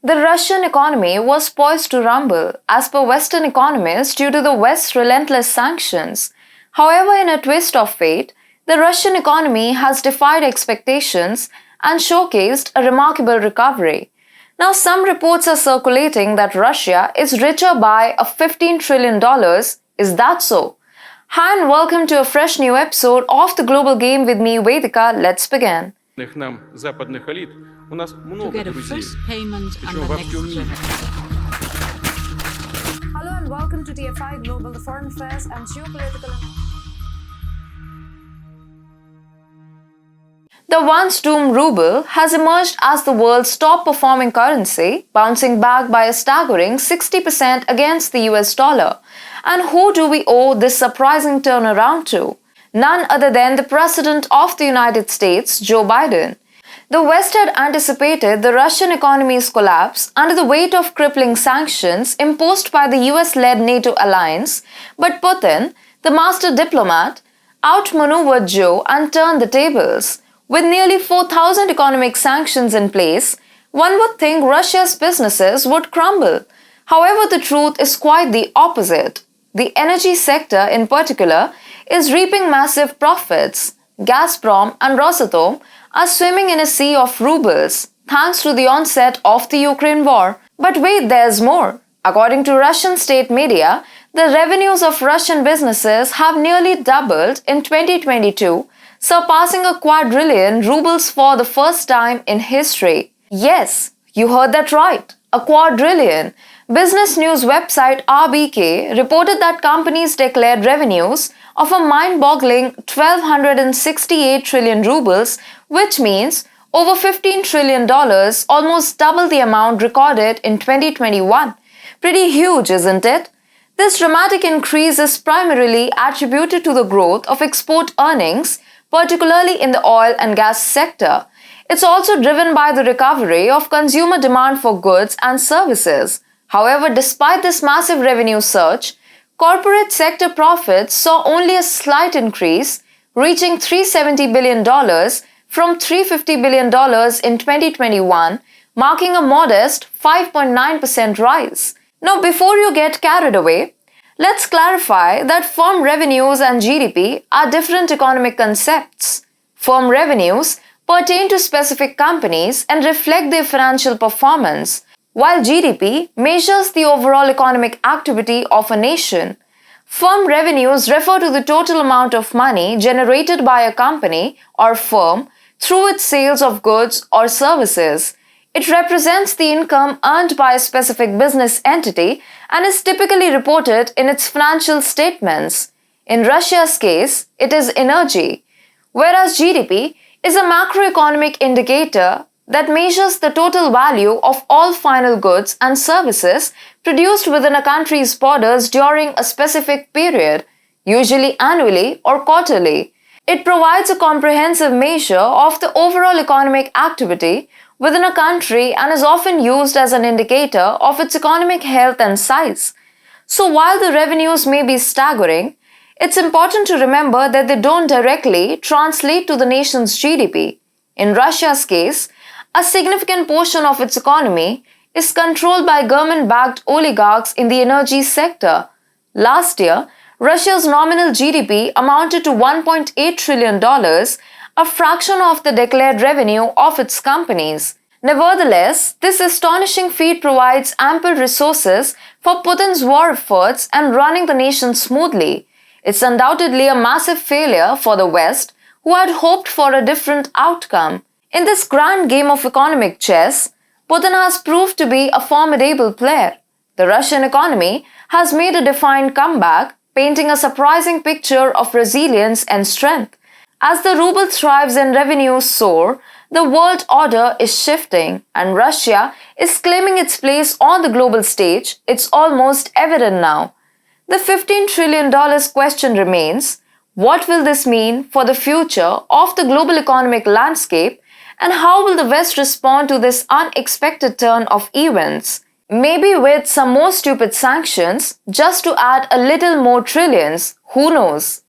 The Russian economy was poised to rumble, as per Western economists, due to the West's relentless sanctions. However, in a twist of fate, the Russian economy has defied expectations and showcased a remarkable recovery. Now, some reports are circulating that Russia is richer by $15 trillion. Is that so? Hi and welcome to a fresh new episode of The Global Game with me, Vedika. Let's begin. Нам западных элит у нас много друзей. Hello and welcome to TFIGlobal, the foreign affairs and geopolitical. The once doomed ruble has emerged as the world's top performing currency, bouncing back by a staggering 60% against the US dollar. And who do we owe this surprising turnaround to? None other than the President of the United States, Joe Biden. The West had anticipated the Russian economy's collapse under the weight of crippling sanctions imposed by the US-led NATO alliance, but Putin, the master diplomat, outmaneuvered Joe and turned the tables. With nearly 4,000 economic sanctions in place, one would think Russia's businesses would crumble. However, the truth is quite the opposite. The energy sector, in particular, is reaping massive profits. Gazprom and Rosatom are swimming in a sea of rubles, thanks to the onset of the Ukraine war. But wait, there's more. According to Russian state media, the revenues of Russian businesses have nearly doubled in 2022, surpassing a quadrillion rubles for the first time in history. Yes, you heard that right, a quadrillion. Business news website RBK reported that companies declared revenues of a mind-boggling 1,268 trillion rubles, which means over $15 trillion, almost double the amount recorded in 2021. Pretty huge, isn't it? This dramatic increase is primarily attributed to the growth of export earnings, particularly in the oil and gas sector. It's also driven by the recovery of consumer demand for goods and services. However, despite this massive revenue surge, corporate sector profits saw only a slight increase, reaching $370 billion from $350 billion in 2021, marking a modest 5.9% rise. Now, before you get carried away, let's clarify that firm revenues and GDP are different economic concepts. Firm revenues pertain to specific companies and reflect their financial performance, while GDP measures the overall economic activity of a nation. Firm revenues refer to the total amount of money generated by a company or firm through its sales of goods or services. It represents the income earned by a specific business entity and is typically reported in its financial statements. In Russia's case, it is energy, whereas GDP is a macroeconomic indicator that measures the total value of all final goods and services produced within a country's borders during a specific period, usually annually or quarterly. It provides a comprehensive measure of the overall economic activity within a country and is often used as an indicator of its economic health and size. So while the revenues may be staggering, it's important to remember that they don't directly translate to the nation's GDP. In Russia's case, a significant portion of its economy is controlled by government-backed oligarchs in the energy sector. Last year, Russia's nominal GDP amounted to $1.8 trillion, a fraction of the declared revenue of its companies. Nevertheless, this astonishing feat provides ample resources for Putin's war efforts and running the nation smoothly. It's undoubtedly a massive failure for the West, who had hoped for a different outcome. In this grand game of economic chess, Putin has proved to be a formidable player. The Russian economy has made a defiant comeback, painting a surprising picture of resilience and strength. As the ruble thrives and revenues soar, the world order is shifting and Russia is claiming its place on the global stage. It's almost evident now. The $15 trillion question remains: what will this mean for the future of the global economic landscape, and how will the West respond to this unexpected turn of events? Maybe with some more stupid sanctions, just to add a little more trillions, who knows?